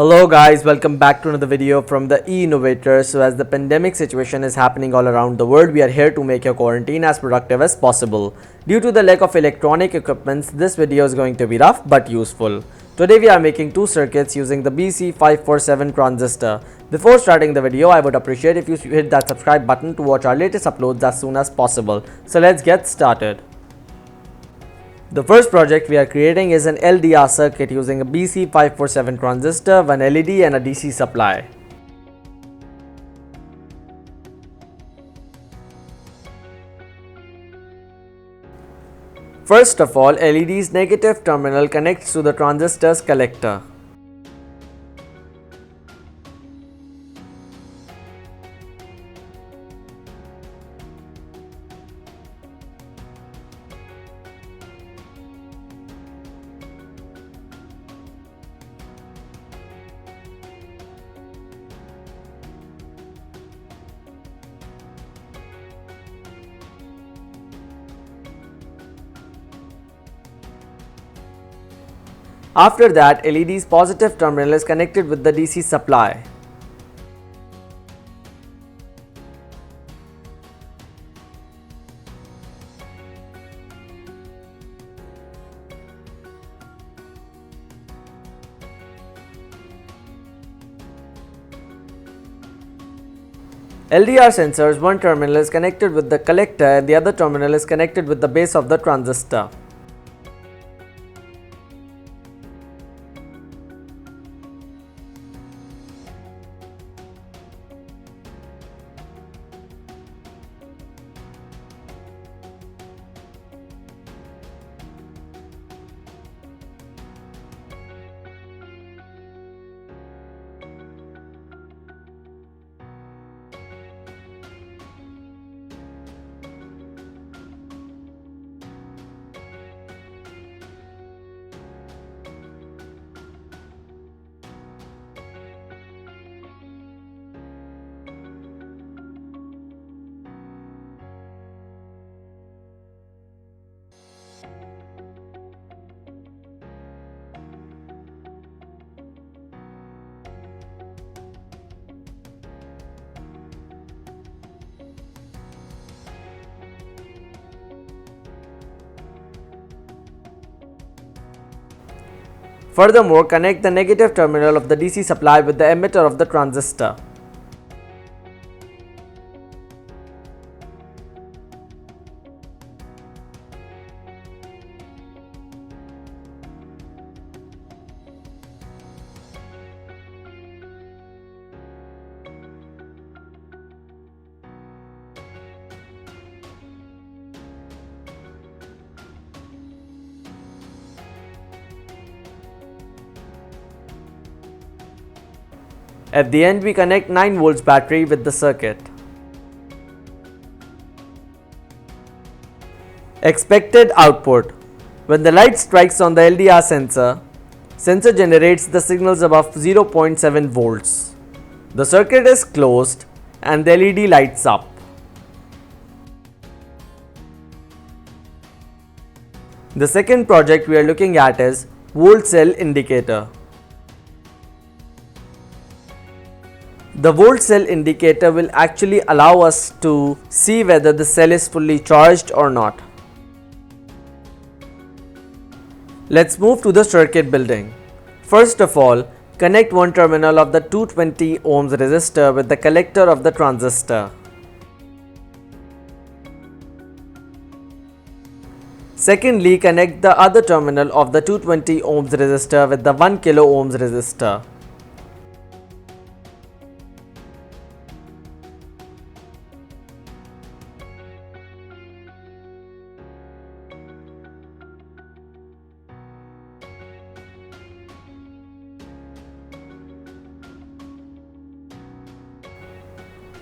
Hello guys, welcome back to another video from the E-Innovators. So as the pandemic situation is happening all around the world, we are here to make your quarantine as productive as possible. Due to the lack of electronic equipments, this video is going to be rough but useful. Today we are making two circuits using the BC547 transistor. Before starting the video, I would appreciate if you hit that subscribe button to watch our latest uploads as soon as possible. So let's get started. The first project we are creating is an Ldr circuit using a BC547 transistor, one LED and a DC supply. First of all, LED's negative terminal connects to the transistor's collector. After that, LED's positive terminal is connected with the DC supply. LDR sensor's one terminal is connected with the collector and the other terminal is connected with the base of the transistor. Furthermore, connect the negative terminal of the DC supply with the emitter of the transistor. At the end, we connect 9 volts battery with the circuit. Expected output. When the light strikes on the LDR sensor generates the signals above 0.7 volts. The circuit is closed and the LED lights up. The second project we are looking at is volt cell indicator. The volt cell indicator will actually allow us to see whether the cell is fully charged or not. Let's move to the circuit building. First of all, connect one terminal of the 220 ohms resistor with the collector of the transistor. Secondly, connect the other terminal of the 220 ohms resistor with the 1 kilo ohms resistor.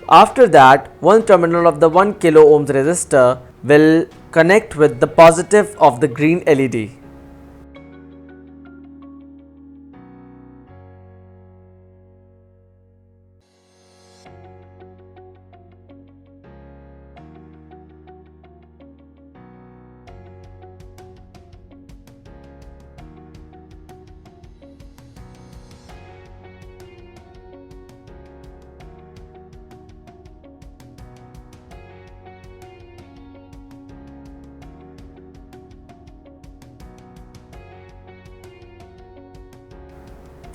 After that, one terminal of the 1 kilo ohms resistor will connect with the positive of the green LED.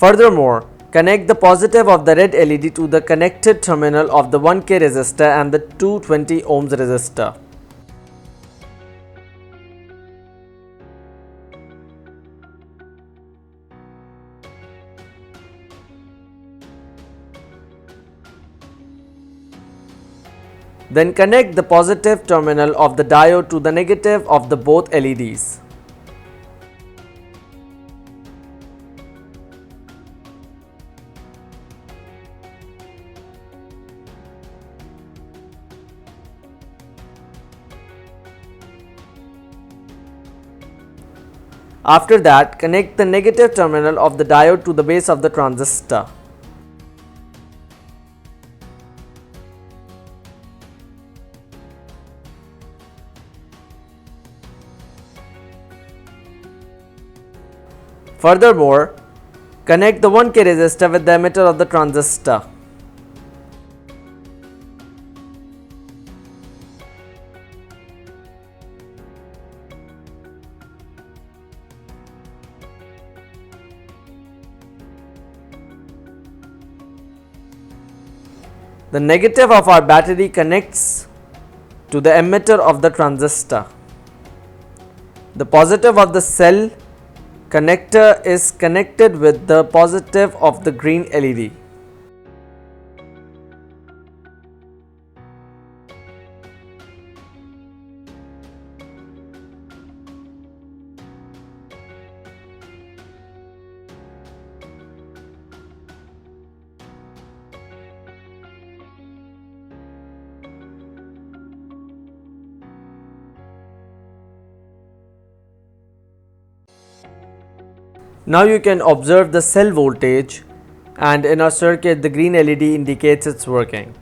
Furthermore, connect the positive of the red LED to the connected terminal of the 1K resistor and the 220 ohms resistor. Then connect the positive terminal of the diode to the negative of the both LEDs. After that, connect the negative terminal of the diode to the base of the transistor. Furthermore, connect the 1K resistor with the emitter of the transistor. The negative of our battery connects to the emitter of the transistor. The positive of the cell connector is connected with the positive of the green LED. Now you can observe the cell voltage, and in our circuit the green LED indicates it's working.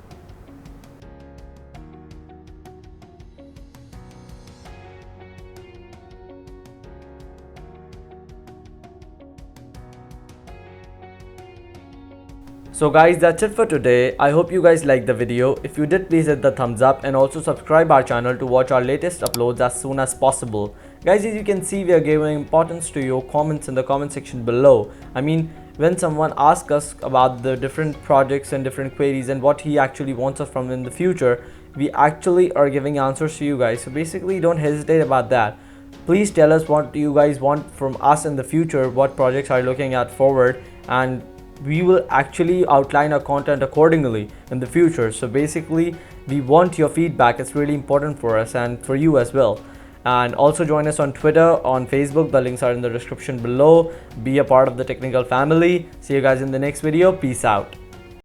So guys, that's it for today. I hope you guys liked the video. If you did, please hit the thumbs up and also subscribe our channel to watch our latest uploads as soon as possible. Guys, as you can see, we are giving importance to your comments in the comment section below. I mean, when someone asks us about the different projects and different queries and what he actually wants us from in the future, we actually are giving answers to you guys. So basically, don't hesitate about that. Please tell us what you guys want from us in the future, what projects are you looking at forward, and we will actually outline our content accordingly in the future. So basically, we want your feedback. It's really important for us and for you as well. And also join us on Twitter, on Facebook. The links are in the description below. Be a part of the technical family. See you guys in the next video. Peace out.